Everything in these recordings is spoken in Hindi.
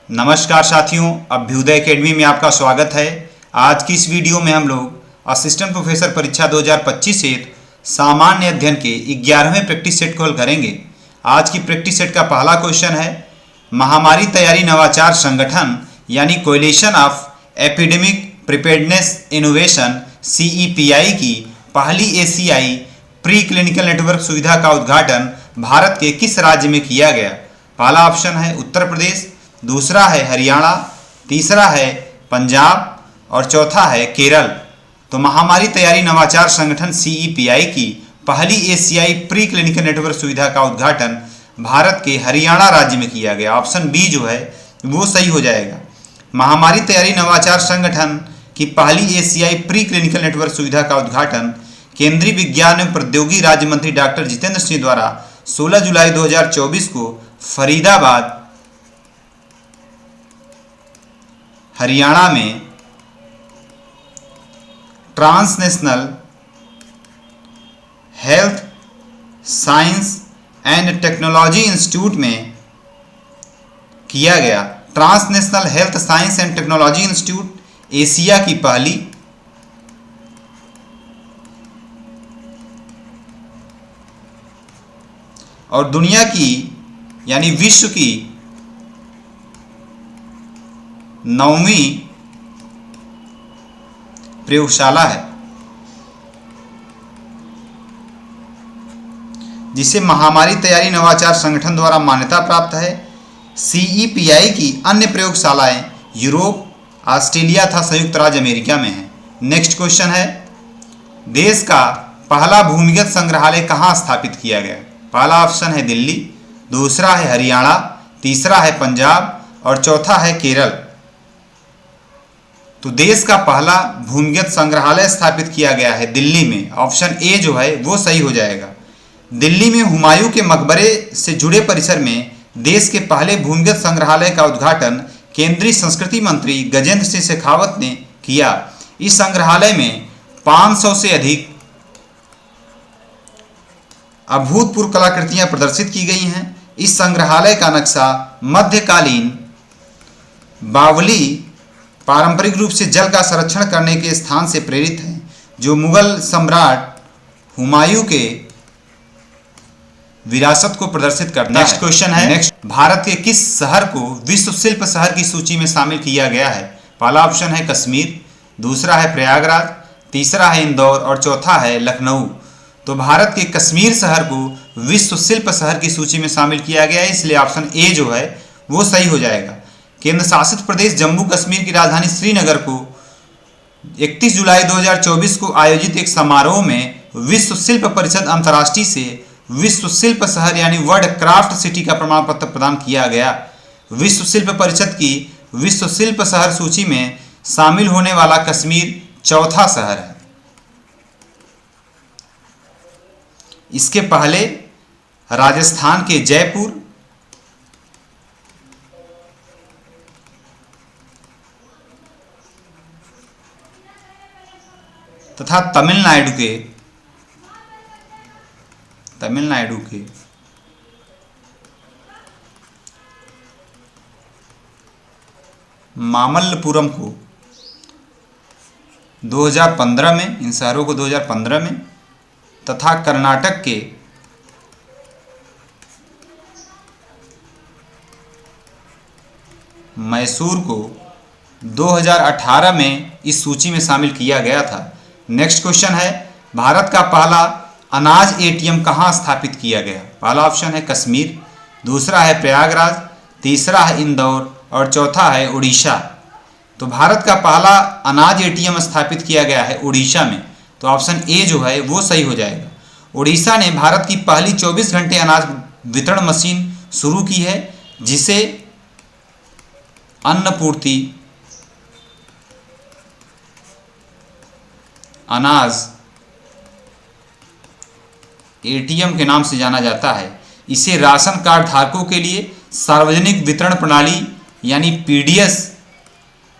नमस्कार साथियों, अभ्युदय एकेडमी में आपका स्वागत है। आज की इस वीडियो में हम लोग असिस्टेंट प्रोफेसर परीक्षा 2025 हेतु सामान्य अध्ययन के 11वें प्रैक्टिस सेट को हल करेंगे। आज की प्रैक्टिस सेट का पहला क्वेश्चन है, महामारी तैयारी नवाचार संगठन यानी coalition of epidemic preparedness innovation CEPI की पहली एशियाई प्री क्लिनिकल नेटवर्क सुविधा का उद्घाटन भारत के किस राज्य में किया गया? पहला ऑप्शन है उत्तर प्रदेश, दूसरा है हरियाणा, तीसरा है पंजाब और चौथा है केरल। तो महामारी तैयारी नवाचार संगठन CEPI की पहली एशियाई प्री क्लिनिकल नेटवर्क सुविधा का उद्घाटन भारत के हरियाणा राज्य में किया गया। ऑप्शन बी जो है वो सही हो जाएगा। महामारी तैयारी नवाचार संगठन की पहली एशियाई प्री क्लिनिकल नेटवर्क सुविधा का उद्घाटन केंद्रीय विज्ञान एवं प्रौद्योगिकी राज्य मंत्री डॉक्टर जितेंद्र सिंह द्वारा 16 जुलाई 2024 को फरीदाबाद हरियाणा में transnational health science and technology institute में किया गया। Transnational health science and technology institute Asia की पहली और दुनिया की यानी विश्व की 9वीं प्रयोगशाला है, जिसे महामारी तैयारी नवाचार संगठन द्वारा मान्यता प्राप्त है। CEPI की अन्य प्रयोगशालाएं यूरोप, ऑस्ट्रेलिया तथा संयुक्त राज्य अमेरिका में है। नेक्स्ट क्वेश्चन है, देश का पहला भूमिगत संग्रहालय कहाँ स्थापित किया गया? पहला ऑप्शन है दिल्ली, दूसरा है हरियाणा, तीसरा है पंजाब और चौथा है केरल। तो देश का पहला भूमिगत संग्रहालय स्थापित किया गया है दिल्ली में। ऑप्शन ए जो है वो सही हो जाएगा। दिल्ली में हुमायूं के मकबरे से जुड़े परिसर में देश के पहले भूमिगत संग्रहालय का उद्घाटन केंद्रीय संस्कृति मंत्री गजेंद्र सिंह शेखावत ने किया। इस संग्रहालय में 500 से अधिक अभूतपूर्व कलाकृतियां प्रदर्शित की गई हैं। इस संग्रहालय का नक्शा मध्यकालीन बावली पारंपरिक रूप से जल का संरक्षण करने के स्थान से प्रेरित है, जो मुगल सम्राट हुमायूं के विरासत को प्रदर्शित करता है। नेक्स्ट क्वेश्चन है, भारत के किस शहर को विश्व शिल्प शहर की सूची में शामिल किया गया है? पहला ऑप्शन है कश्मीर, दूसरा है प्रयागराज, तीसरा है इंदौर और चौथा है लखनऊ। तो भारत के कश्मीर शहर को विश्व शिल्प शहर की सूची में शामिल किया गया है, इसलिए ऑप्शन ए जो है वो सही हो जाएगा। केंद्र शासित प्रदेश जम्मू कश्मीर की राजधानी श्रीनगर को 31 जुलाई 2024 को आयोजित एक समारोह में विश्व शिल्प परिषद अंतर्राष्ट्रीय से विश्व शिल्प शहर यानी वर्ल्ड क्राफ्ट सिटी का प्रमाण पत्र प्रदान किया गया। विश्व शिल्प परिषद की विश्व शिल्प शहर सूची में शामिल होने वाला कश्मीर चौथा शहर है। इसके पहले राजस्थान के जयपुर, तथा तमिलनाडु के मामल्लपुरम को 2015 में, इन शहरों को 2015 में, तथा कर्नाटक के मैसूर को 2018 में इस सूची में शामिल किया गया था। नेक्स्ट क्वेश्चन है, भारत का पहला अनाज ATM कहाँ स्थापित किया गया? पहला ऑप्शन है कश्मीर, दूसरा है प्रयागराज, तीसरा है इंदौर और चौथा है उड़ीसा। तो भारत का पहला अनाज ATM स्थापित किया गया है उड़ीसा में। तो ऑप्शन ए जो है वो सही हो जाएगा। उड़ीसा ने भारत की पहली 24 घंटे अनाज वितरण मशीन शुरू की है, जिसे अन्नपूर्ति अनाज ATM के नाम से जाना जाता है। इसे राशन कार्ड धारकों के लिए सार्वजनिक वितरण प्रणाली यानी PDS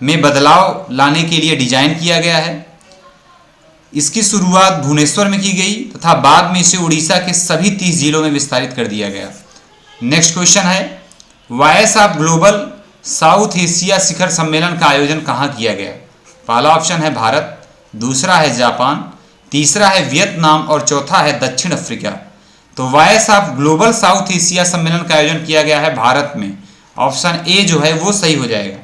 में बदलाव लाने के लिए डिजाइन किया गया है। इसकी शुरुआत भुवनेश्वर में की गई तथा बाद में इसे उड़ीसा के सभी 30 जिलों में विस्तारित कर दिया गया। नेक्स्ट क्वेश्चन है, voice of global south Asia शिखर सम्मेलन का आयोजन कहाँ किया गया? पहला ऑप्शन है भारत, दूसरा है जापान, तीसरा है वियतनाम और चौथा है दक्षिण अफ्रीका। तो voice of global south Asia सम्मेलन का आयोजन किया गया है भारत में। ऑप्शन ए जो है वो सही हो जाएगा।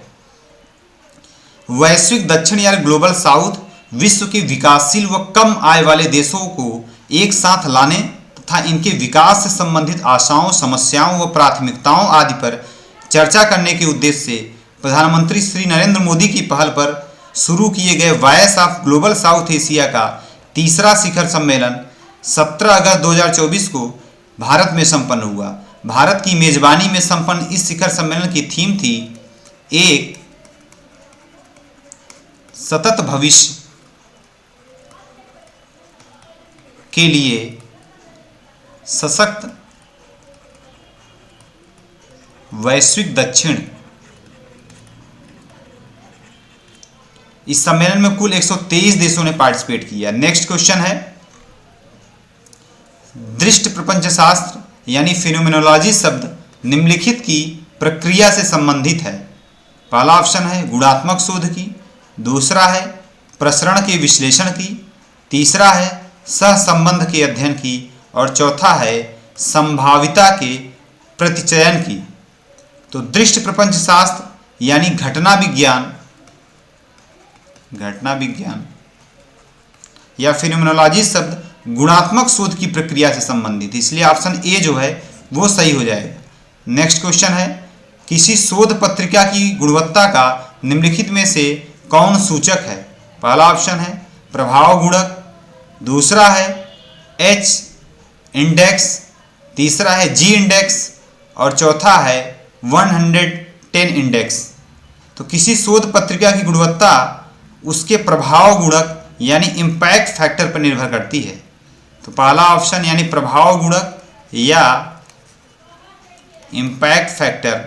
वैश्विक दक्षिण या ग्लोबल साउथ विश्व के विकासशील व कम आय वाले देशों को एक साथ लाने तथा इनके विकास से संबंधित आशाओं, समस्याओं व प्राथमिकताओं आदि पर चर्चा करने के उद्देश्य से प्रधानमंत्री श्री नरेंद्र मोदी की पहल पर शुरू किए गए voice of global south Asia का तीसरा शिखर सम्मेलन 17 अगस्त 2024 को भारत में संपन्न हुआ। भारत की मेजबानी में संपन्न इस शिखर सम्मेलन की थीम थी एक सतत भविष्य के लिए सशक्त वैश्विक दक्षिण। इस सम्मेलन में कुल 123 देशों ने पार्टिसिपेट किया। नेक्स्ट क्वेश्चन है, दृष्ट प्रपंच शास्त्र यानी फिनोमेनोलॉजी शब्द निम्नलिखित की प्रक्रिया से संबंधित है। पहला ऑप्शन है गुणात्मक शोध की, दूसरा है प्रसरण के विश्लेषण की, तीसरा है सहसंबंध के अध्ययन की और चौथा है संभाविता के प्रतिचयन की। तो दृष्ट प्रपंच शास्त्र यानी घटना विज्ञान या फिनोमेनोलॉजी शब्द गुणात्मक शोध की प्रक्रिया से संबंधित, इसलिए ऑप्शन ए जो है वो सही हो जाएगा। नेक्स्ट क्वेश्चन है, किसी शोध पत्रिका की गुणवत्ता का निम्नलिखित में से कौन सूचक है? पहला ऑप्शन है प्रभाव गुणक, दूसरा है एच इंडेक्स, तीसरा है जी इंडेक्स और चौथा है 110 इंडेक्स। तो किसी शोध पत्रिका की गुणवत्ता उसके प्रभाव गुणक यानी इम्पैक्ट फैक्टर पर निर्भर करती है। तो पहला ऑप्शन यानी प्रभाव गुणक या इम्पैक्ट फैक्टर,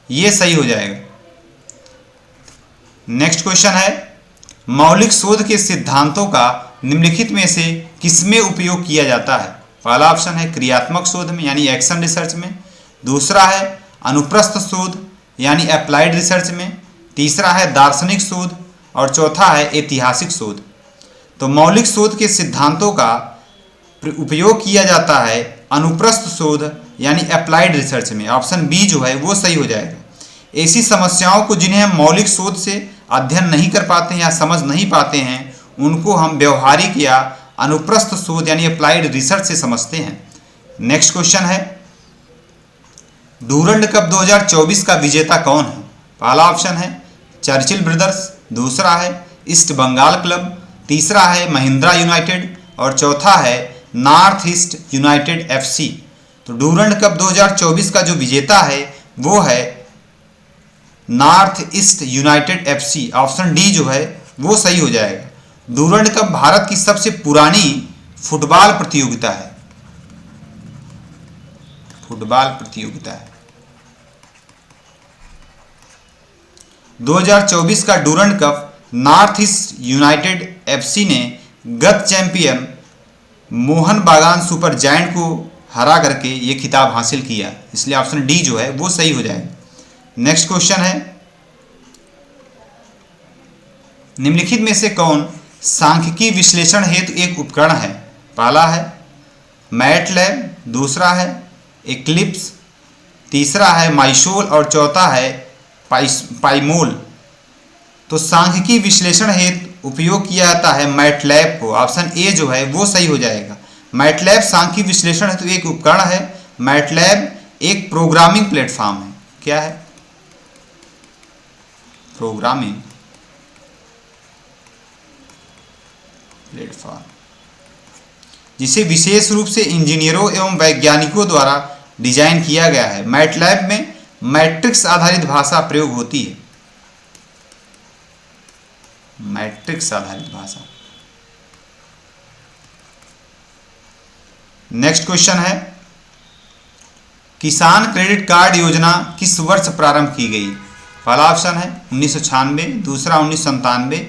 ये सही हो जाएगा। नेक्स्ट क्वेश्चन है, मौलिक शोध के सिद्धांतों का निम्नलिखित में से किसमें उपयोग किया जाता है? पहला ऑप्शन है क्रियात्मक शोध में यानी एक्शन रिसर्च में, दूसरा है अनुप्रस्थ शोध यानी अप्लाइड रिसर्च में, तीसरा है दार्शनिक शोध और चौथा है ऐतिहासिक शोध। तो मौलिक शोध के सिद्धांतों का उपयोग किया जाता है अनुप्रस्थ शोध यानी अप्लाइड रिसर्च में। ऑप्शन बी जो है वो सही हो जाएगा। ऐसी समस्याओं को जिन्हें हम मौलिक शोध से अध्ययन नहीं कर पाते हैं या समझ नहीं पाते हैं, उनको हम व्यवहारिक या अनुप्रस्थ शोध यानी अप्लाइड रिसर्च से समझते हैं। नेक्स्ट क्वेश्चन है, डूरंड कप 2024 का विजेता कौन है? पहला ऑप्शन है चर्चिल ब्रदर्स, दूसरा है ईस्ट बंगाल क्लब, तीसरा है महिंद्रा यूनाइटेड और चौथा है नॉर्थ ईस्ट यूनाइटेड एफसी। तो डूरंड कप 2024 का जो विजेता है वो है north east United FC. Option D जो है वो सही हो जाएगा। डूरंड कप भारत की सबसे पुरानी फुटबॉल प्रतियोगिता है। 2024 का Durand cup north east United FC ने गत चैंपियन मोहन बागान सुपर जायंट को हरा करके ये खिताब हासिल किया, इसलिए ऑप्शन डी जो है वो सही हो जाएगा। नेक्स्ट क्वेश्चन है, निम्नलिखित में से कौन सांख्यिकी विश्लेषण हेतु एक उपकरण है? पहला है मैटलैब, दूसरा है इक्लिप्स, तीसरा है माइसोल और चौथा है पाइमोल। तो सांख्यिकी विश्लेषण हेतु उपयोग किया जाता है मैटलैब को। ऑप्शन ए जो है वो सही हो जाएगा। मैटलैब सांख्यिकी विश्लेषण हेतु एक उपकरण है। मैटलैब एक प्रोग्रामिंग प्लेटफॉर्म है। क्या है? प्रोग्रामिंग प्लेटफॉर्म, जिसे विशेष रूप से इंजीनियरों एवं वैज्ञानिकों द्वारा डिजाइन किया गया है। मैटलैब में मैट्रिक्स आधारित भाषा प्रयोग होती है। मैट्रिक्स आधारित भाषा। नेक्स्ट क्वेश्चन है, किसान क्रेडिट कार्ड योजना किस वर्ष प्रारंभ की गई? पहला ऑप्शन है 1996, दूसरा 1997,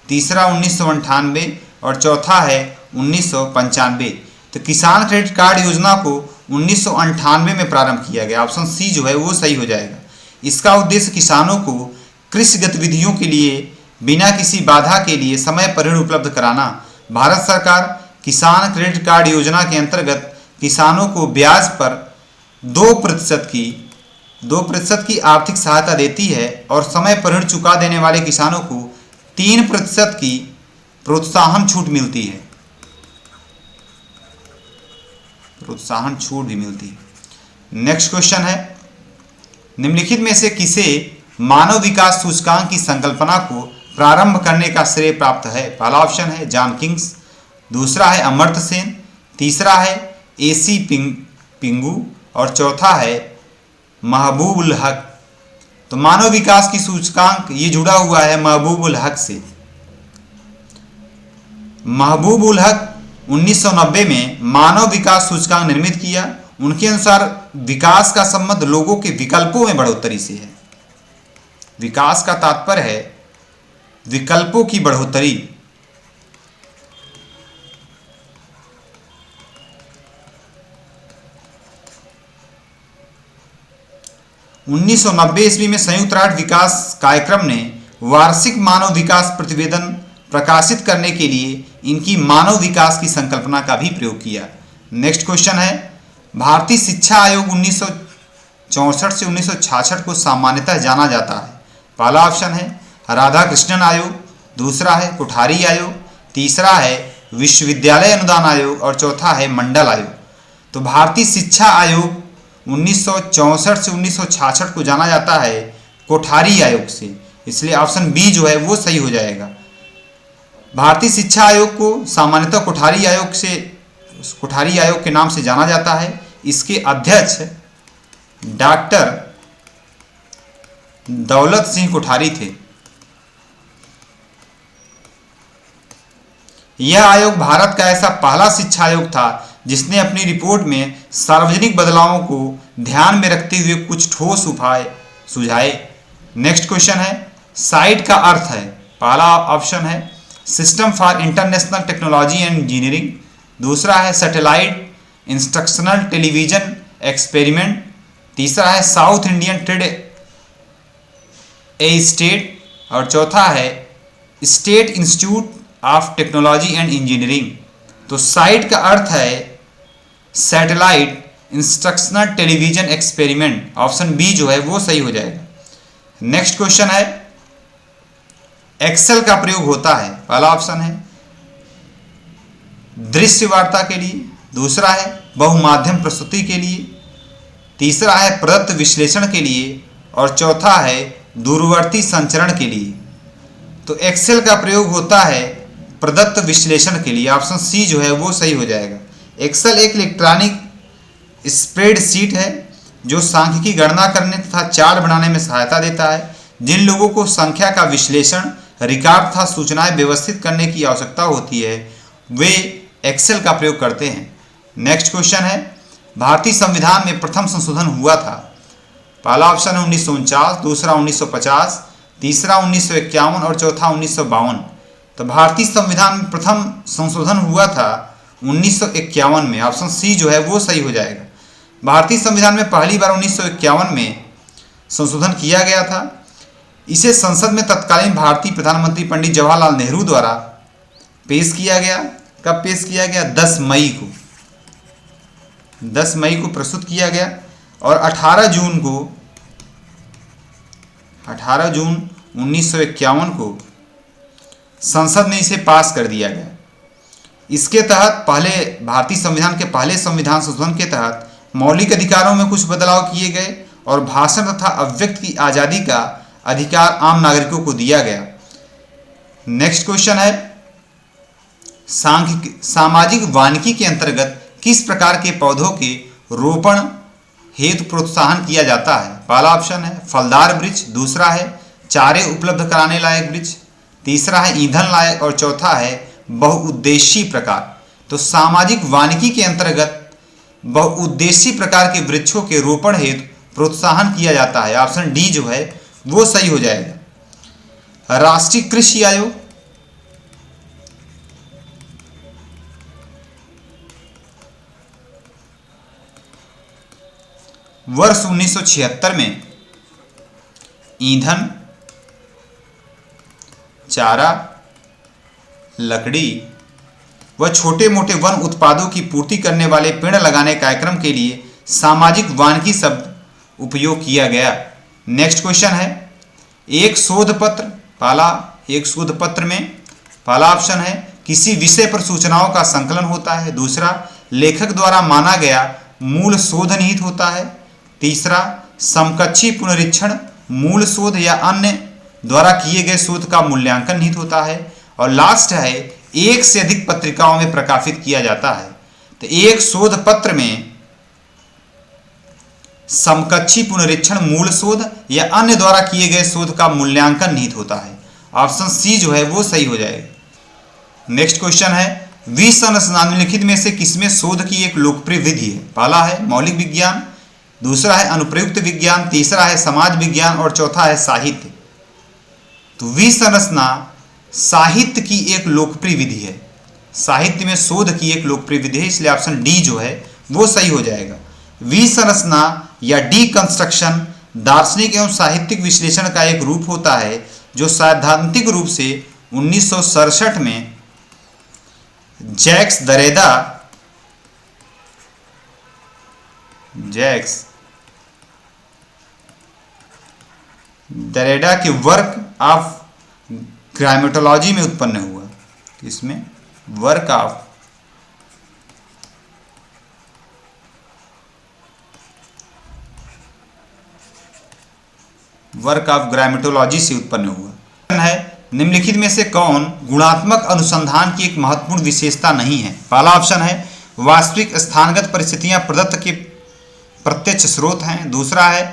तीसरा 1998 और चौथा है 1995। तो किसान क्रेडिट कार्ड योजना को 1998 में प्रारंभ किया गया। ऑप्शन सी जो है वो सही हो जाएगा। इसका उद्देश्य किसानों को कृषि गतिविधियों के लिए बिना किसी बाधा के लिए समय पर ऋण उपलब्ध कराना। भारत सरकार किसान क्रेडिट कार्ड योजना के अंतर्गत किसानों को ब्याज पर 2% की आर्थिक सहायता देती है और समय पर ऋण चुका देने वाले किसानों को 3% की प्रोत्साहन छूट मिलती है। प्रोत्साहन छूट भी मिलती है। नेक्स्ट क्वेश्चन है, निम्नलिखित में से किसे मानव विकास सूचकांक की संकल्पना को प्रारंभ करने का श्रेय प्राप्त है? पहला ऑप्शन है जॉन किंग्स, दूसरा है अमर्त्य सेन, तीसरा है एसी पिंगू और चौथा है महबूब उल हक। तो मानव विकास की सूचकांक ये जुड़ा हुआ है महबूब उल हक से। महबूब उल हक 1990 में मानव विकास सूचकांक निर्मित किया। उनके अनुसार विकास का संबंध लोगों के विकल्पों में बढ़ोतरी से है। विकास का तात्पर्य है विकल्पों की बढ़ोतरी। उन्नीस ईस्वी में संयुक्त राष्ट्र विकास कार्यक्रम ने वार्षिक मानव विकास प्रतिवेदन प्रकाशित करने के लिए इनकी मानव विकास की संकल्पना का भी प्रयोग किया। नेक्स्ट क्वेश्चन है, भारतीय शिक्षा आयोग 1964 से 1966 को सामान्यतः जाना जाता है। पहला ऑप्शन है राधा कृष्णन आयोग, दूसरा है कोठारी आयोग, तीसरा है विश्वविद्यालय अनुदान आयोग और चौथा है मंडल आयोग। तो भारतीय शिक्षा आयोग 1964 से 1966 को जाना जाता है कोठारी आयोग से, इसलिए ऑप्शन बी जो है वो सही हो जाएगा। भारतीय शिक्षा आयोग को सामान्यतः कोठारी आयोग के नाम से जाना जाता है। इसके अध्यक्ष डॉक्टर दौलत सिंह कोठारी थे। यह आयोग भारत का ऐसा पहला शिक्षा आयोग था जिसने अपनी रिपोर्ट में सार्वजनिक बदलावों को ध्यान में रखते हुए कुछ ठोस उपाय सुझाए। नेक्स्ट क्वेश्चन है, साइट का अर्थ है? पहला ऑप्शन है system for international technology and engineering, दूसरा है सैटेलाइट इंस्ट्रक्शनल टेलीविजन एक्सपेरिमेंट, तीसरा है साउथ इंडियन ट्रेड स्टेट और चौथा है state institute of technology and engineering. तो साइट का अर्थ है satellite instructional television experiment, option B जो है वो सही हो जाएगा। नेक्स्ट क्वेश्चन है, एक्सेल का प्रयोग होता है? पहला ऑप्शन है दृश्य वार्ता के लिए, दूसरा है बहुमाध्यम प्रस्तुति के लिए, तीसरा है प्रदत्त विश्लेषण के लिए और चौथा है दूरवर्ती संचरण के लिए। तो एक्सेल का प्रयोग होता है प्रदत्त विश्लेषण के लिए, ऑप्शन सी जो है वो सही हो जाएगा। एक्सेल एक इलेक्ट्रॉनिक स्प्रेडशीट है जो सांख्यिकी गणना करने तथा चार्ट बनाने में सहायता देता है। जिन लोगों को संख्या का विश्लेषण, रिकॉर्ड तथा सूचनाएं व्यवस्थित करने की आवश्यकता होती है वे एक्सेल का प्रयोग करते हैं। नेक्स्ट क्वेश्चन है, भारतीय संविधान में प्रथम संशोधन हुआ था? पहला ऑप्शन है 1949, दूसरा 1950, तीसरा 1951 और चौथा 1952। तो भारतीय संविधान में प्रथम संशोधन हुआ था 1951 में, ऑप्शन सी जो है वो सही हो जाएगा। भारतीय संविधान में पहली बार 1951 में संशोधन किया गया था। इसे संसद में तत्कालीन भारतीय प्रधानमंत्री पंडित जवाहरलाल नेहरू द्वारा पेश किया गया। कब पेश किया गया? 10 मई को प्रस्तुत किया गया और 18 जून 1951 को संसद ने इसे पास कर दिया गया। इसके तहत भारतीय संविधान के पहले संविधान संशोधन के तहत मौलिक अधिकारों में कुछ बदलाव किए गए और भाषण तथा अभिव्यक्ति की आज़ादी का अधिकार आम नागरिकों को दिया गया। नेक्स्ट क्वेश्चन है, सामाजिक वानिकी के अंतर्गत किस प्रकार के पौधों के रोपण हेतु प्रोत्साहन किया जाता है? पहला ऑप्शन है फलदार वृक्ष, दूसरा है चारे उपलब्ध कराने लायक वृक्ष, तीसरा है ईंधन लायक और चौथा है बहुउद्देशीय प्रकार। तो सामाजिक वानिकी के अंतर्गत बहुउद्देशीय प्रकार के वृक्षों के रोपण हेतु प्रोत्साहन किया जाता है, ऑप्शन डी जो है वो सही हो जाएगा। राष्ट्रीय कृषि आयोग वर्ष 1976 में ईंधन, चारा, लकड़ी व छोटे मोटे वन उत्पादों की पूर्ति करने वाले पेड़ लगाने कार्यक्रम के लिए सामाजिक वानिकी शब्द उपयोग किया गया। नेक्स्ट क्वेश्चन है, एक शोध पत्र में पहला ऑप्शन है किसी विषय पर सूचनाओं का संकलन होता है, दूसरा लेखक द्वारा माना गया मूल शोध निहित होता है, तीसरा समकक्षी पुनरीक्षण मूल शोध या अन्य द्वारा किए गए शोध का मूल्यांकन निहित होता है, और लास्ट है एक से अधिक पत्रिकाओं में प्रकाशित किया जाता है। तो एक शोध पत्र में समकक्षी पुनरीक्षण मूल शोध या अन्य द्वारा किए गए शोध का मूल्यांकन निहित होता है। ऑप्शन सी जो है वो सही हो जाएगा। नेक्स्ट क्वेश्चन है, विसंरचना निम्नलिखित में से किसमें शोध की एक लोकप्रिय विधि है? पहला है मौलिक विज्ञान, दूसरा है अनुप्रयुक्त विज्ञान, तीसरा है समाज विज्ञान और चौथा है साहित्य। तो विसंरचना साहित्य की एक लोकप्रिय विधि है, साहित्य में शोध की एक लोकप्रिय विधि है, इसलिए ऑप्शन डी जो है वो सही हो जाएगा। विसंरचना या डीकंस्ट्रक्शन दार्शनिक एवं साहित्यिक विश्लेषण का एक रूप होता है जो सैद्धांतिक रूप से 1967 में जैक्स दरेडा के वर्क ऑफ ग्रामेटोलॉजी में उत्पन्न हुआ। इसमें वर्क ऑफ ग्रामेटोलॉजी से उत्पन्न हुआ है। निम्नलिखित में से कौन गुणात्मक अनुसंधान की एक महत्वपूर्ण विशेषता नहीं है? पहला ऑप्शन है वास्तविक स्थानगत परिस्थितियां प्रदत्त के प्रत्यक्ष स्रोत हैं, दूसरा है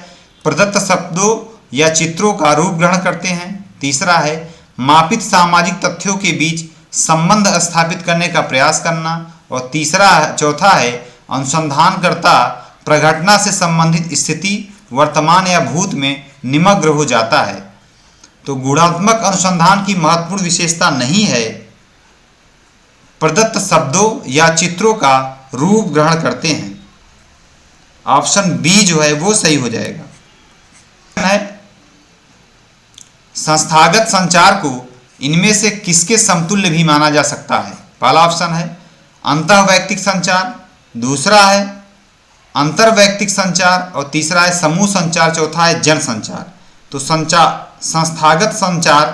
प्रदत्त शब्दों या चित्रों का रूप ग्रहण करते हैं, तीसरा है मापित सामाजिक तथ्यों के बीच संबंध स्थापित करने का प्रयास करना, और चौथा है अनुसंधानकर्ता प्रघटना से संबंधित स्थिति वर्तमान या भूत में निमग्न हो जाता है। तो गुणात्मक अनुसंधान की महत्वपूर्ण विशेषता नहीं है प्रदत्त शब्दों या चित्रों का रूप ग्रहण करते हैं। ऑप्शन बी जो है वो सही हो जाएगा। संस्थागत संचार को इनमें से किसके समतुल्य भी माना जा सकता है? पहला ऑप्शन है अंतःवैयक्तिक संचार, दूसरा है अंतर्वैयक्तिक संचार और तीसरा है समूह संचार, चौथा है जन संचार। तो संस्थागत संचार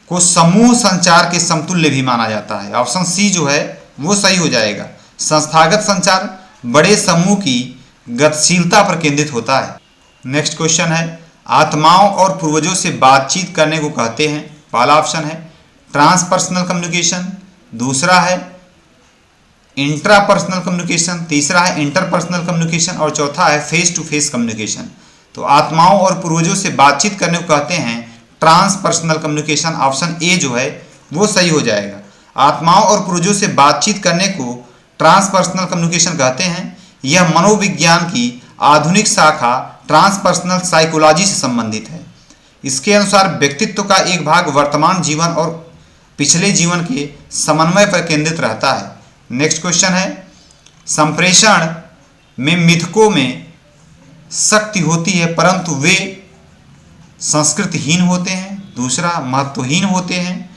को समूह संचार के समतुल्य भी माना जाता है। ऑप्शन सी जो है वो सही हो जाएगा। संस्थागत संचार बड़े समूह की गतिशीलता पर केंद्रित होता है। नेक्स्ट क्वेश्चन है आत्माओं और पूर्वजों से बातचीत करने को कहते हैं? पहला ऑप्शन है ट्रांसपर्सनल कम्युनिकेशन, दूसरा है इंट्रापर्सनल कम्युनिकेशन, तीसरा है इंटरपर्सनल कम्युनिकेशन और चौथा है फेस टू फेस कम्युनिकेशन। तो आत्माओं और पूर्वजों से बातचीत करने को कहते हैं ट्रांसपर्सनल कम्युनिकेशन। ऑप्शन ए जो है वो सही हो जाएगा। आत्माओं और पूर्वजों से बातचीत करने को ट्रांसपर्सनल कम्युनिकेशन कहते हैं। यह मनोविज्ञान की आधुनिक शाखा ट्रांसपर्सनल साइकोलॉजी से संबंधित है। इसके अनुसार व्यक्तित्व का एक भाग वर्तमान जीवन और पिछले जीवन के समन्वय पर केंद्रित रहता है। नेक्स्ट क्वेश्चन है संप्रेषण में मिथकों में शक्ति होती है परंतु वे संस्कृतहीन होते हैं, दूसरा महत्वहीन होते हैं,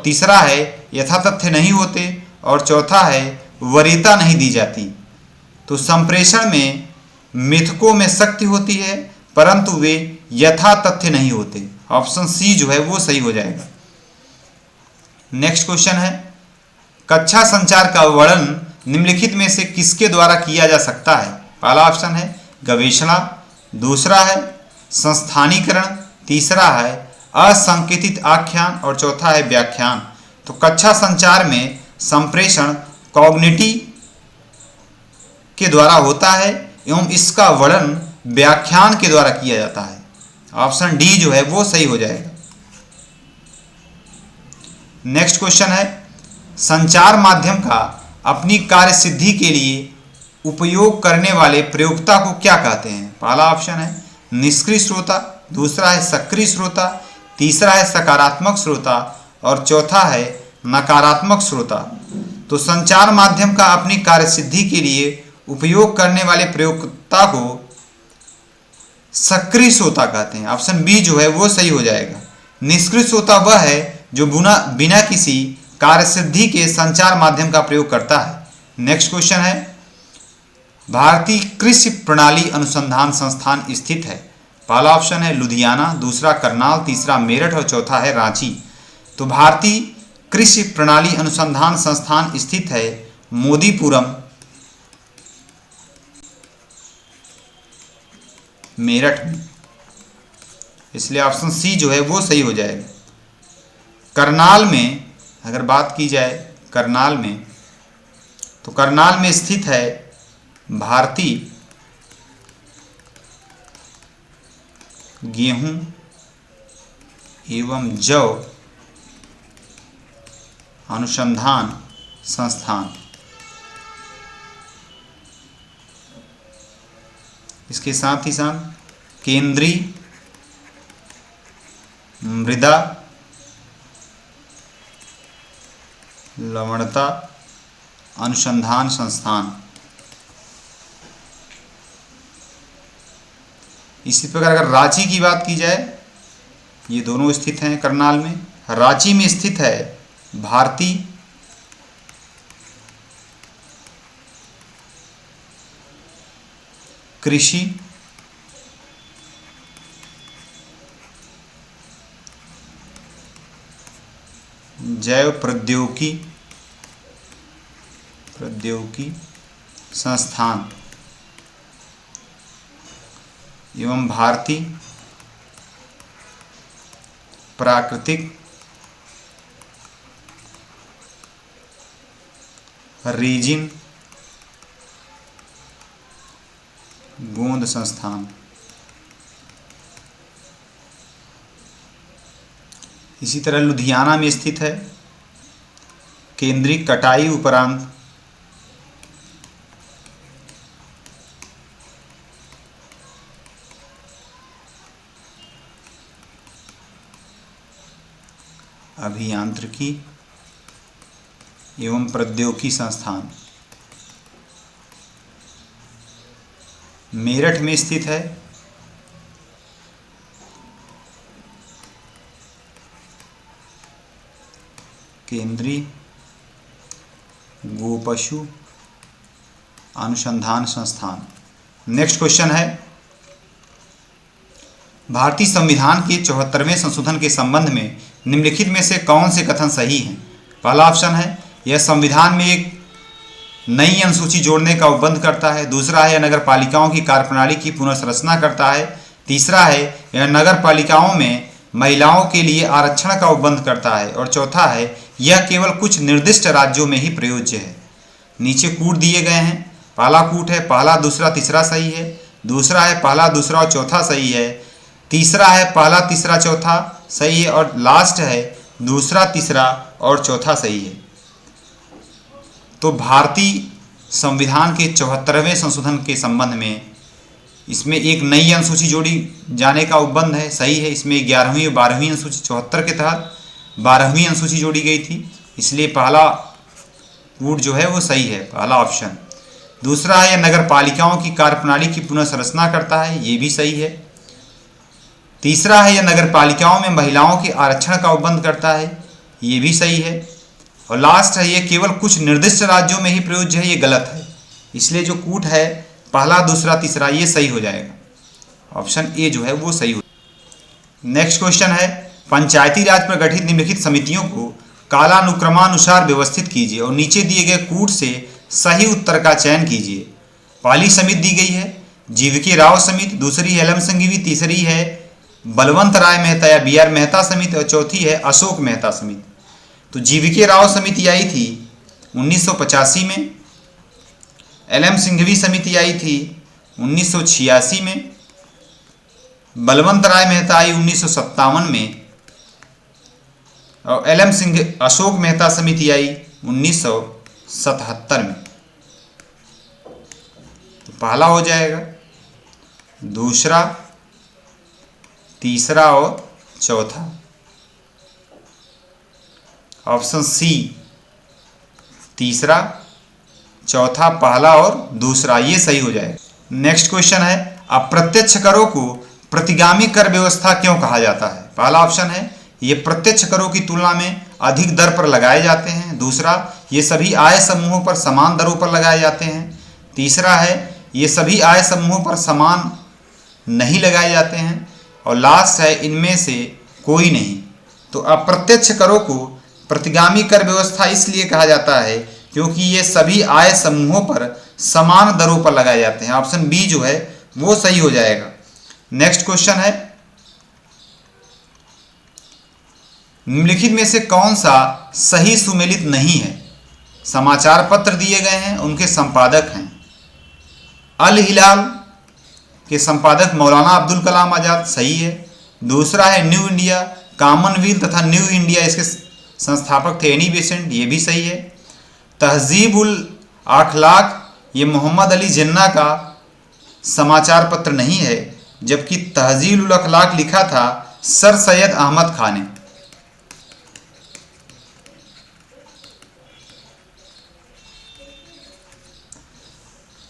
तीसरा है यथातथ्य नहीं होते और चौथा है वरीयता नहीं दी जाती। तो संप्रेषण में मिथकों में शक्ति होती है परंतु वे यथातथ्य नहीं होते। ऑप्शन सी जो है वो सही हो जाएगा। नेक्स्ट क्वेश्चन है कक्षा संचार का वर्णन निम्नलिखित में से किसके द्वारा किया जा सकता है? पहला ऑप्शन है गवेषणा, दूसरा है संस्थानीकरण, तीसरा है असंकेतित आख्यान और चौथा है व्याख्यान। तो कक्षा संचार में संप्रेषण कॉग्निटिव के द्वारा होता है एवं इसका वर्णन व्याख्यान के द्वारा किया जाता है। ऑप्शन डी जो है वो सही हो जाएगा। नेक्स्ट क्वेश्चन है संचार माध्यम का अपनी कार्य सिद्धि के लिए उपयोग करने वाले प्रयोक्ता को क्या कहते हैं? पहला ऑप्शन है निष्क्रिय श्रोता, दूसरा है सक्रिय श्रोता, तीसरा है सकारात्मक श्रोता और चौथा है नकारात्मक श्रोता। तो संचार माध्यम का अपनी कार्य सिद्धि के लिए उपयोग करने वाले प्रयोक्ता को सक्रिय श्रोता कहते हैं। ऑप्शन बी जो है वो सही हो जाएगा। निष्क्रिय श्रोता वह है जो बिना किसी कार्यसिद्धि के संचार माध्यम का प्रयोग करता है। नेक्स्ट क्वेश्चन है, भारतीय कृषि प्रणाली अनुसंधान संस्थान स्थित है। पहला ऑप्शन है लुधियाना, दूसरा करनाल, तीसरा मेरठ और चौथा है रांची। तो भारतीय कृषि प्रणाली अनुसंधान संस्थान स्थित है मोदीपुरम, मेरठ में, इसलिए ऑप्शन सी जो है वो सही हो जाएगा। करनाल में अगर बात की जाए करनाल में, तो करनाल में स्थित है भारतीय गेहूं एवं जौ अनुसंधान संस्थान। इसके साथ ही साथ केंद्रीय मृदा लवणता अनुसंधान संस्थान। इसी प्रकार अगर रांची की बात की जाए, ये दोनों स्थित हैं करनाल में। रांची में स्थित है भारतीय कृषि जैव प्रौद्योगिकी संस्थान एवं भारतीय प्राकृतिक रेजिन गोंद संस्थान। इसी तरह लुधियाना में स्थित है केंद्रीय कटाई उपरांत अभियांत्रिकी एवं प्रौद्योगिकी संस्थान। मेरठ में स्थित है केंद्रीय गोपशु अनुसंधान संस्थान। नेक्स्ट क्वेश्चन है, भारतीय संविधान के 74वें संशोधन के संबंध में निम्नलिखित में से कौन से कथन सही हैं? पहला ऑप्शन है यह संविधान में एक नई अनुसूची जोड़ने का उपबंध करता है। दूसरा है यह नगर पालिकाओं की कार्यप्रणाली की पुनर्संरचना करता है। तीसरा है यह नगर पालिकाओं में महिलाओं के लिए आरक्षण का उपबंध करता है। और चौथा है यह केवल कुछ निर्दिष्ट राज्यों में ही प्रयोज्य है। नीचे कूट दिए गए हैं। पहला कूट है पहला दूसरा तीसरा सही है। दूसरा है पहला दूसरा और चौथा सही है। तीसरा है पहला तीसरा चौथा सही है। और लास्ट है दूसरा तीसरा और चौथा सही है। तो भारतीय संविधान के 74वें संशोधन के संबंध में इसमें एक नई अनुसूची जोड़ी जाने का उपबंध है, सही है। इसमें 11वीं और 12वीं अनुसूची 74 के तहत 12वीं अनुसूची जोड़ी गई थी, इसलिए पहला कूट जो है वो सही है, पहला ऑप्शन। दूसरा है नगर पालिकाओं की कार्यप्रणाली की पुनर्संरचना करता है, ये भी सही है। तीसरा है यह नगर पालिकाओं में महिलाओं के आरक्षण का उपबंध करता है, ये भी सही है। और लास्ट है ये केवल कुछ निर्दिष्ट राज्यों में ही प्रयोज्य है, ये गलत है। इसलिए जो कूट है पहला दूसरा तीसरा ये सही हो जाएगा, ऑप्शन ए जो है वो सही हो। नेक्स्ट क्वेश्चन है, पंचायती राज पर गठित निम्नलिखित समितियों को कालानुक्रमानुसार व्यवस्थित कीजिए और नीचे दिए गए कूट से सही उत्तर का चयन कीजिए। पहली समिति दी गई है जीवीके राव समिति, दूसरी है एलएम संघवी, तीसरी है बलवंत राय मेहता या बी आर मेहता समिति और चौथी है अशोक मेहता समिति। तो जीवीके राव समिति आई थी 1985 में, एलएम संघवी समिति आई थी 1986 में, बलवंत राय मेहता आई 1957 में और एलएम सिंह अशोक मेहता समिति आई 1977 में। तो पहला हो जाएगा, दूसरा तीसरा और चौथा, ऑप्शन सी तीसरा चौथा पहला और दूसरा, ये सही हो जाएगा। नेक्स्ट क्वेश्चन है, अप्रत्यक्ष करों को प्रतिगामी कर व्यवस्था क्यों कहा जाता है? पहला ऑप्शन है ये प्रत्यक्ष करों की तुलना में अधिक दर पर लगाए जाते हैं। दूसरा, ये सभी आय समूहों पर समान दरों पर लगाए जाते हैं। तीसरा है ये सभी आय समूहों पर समान नहीं लगाए जाते हैं। और लास्ट है इनमें से कोई नहीं। तो अप्रत्यक्ष करों को प्रतिगामी कर व्यवस्था इसलिए कहा जाता है क्योंकि ये सभी आय समूहों पर समान दरों पर लगाए जाते हैं। ऑप्शन बी जो है वो सही हो जाएगा। नेक्स्ट क्वेश्चन है, निम्नलिखित में से कौन सा सही सुमेलित नहीं है? समाचार पत्र दिए गए हैं, उनके संपादक हैं अल हिलाल के संपादक मौलाना अब्दुल कलाम आज़ाद, सही है। दूसरा है न्यू इंडिया, कॉमनवेल्थ तथा न्यू इंडिया इसके संस्थापक थे एनी बेसेंट, ये भी सही है। तहजीब उल अखलाक ये मोहम्मद अली जिन्ना का समाचार पत्र नहीं है, जबकि तहजीब उल अखलाक लिखा था सर सैयद अहमद खान ने।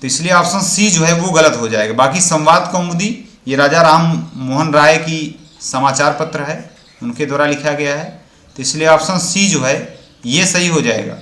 तो इसलिए ऑप्शन सी जो है वो गलत हो जाएगा। बाकी संवाद कौमुदी ये राजा राम मोहन राय की समाचार पत्र है, उनके द्वारा लिखा गया है। तो इसलिए ऑप्शन सी जो है ये सही हो जाएगा।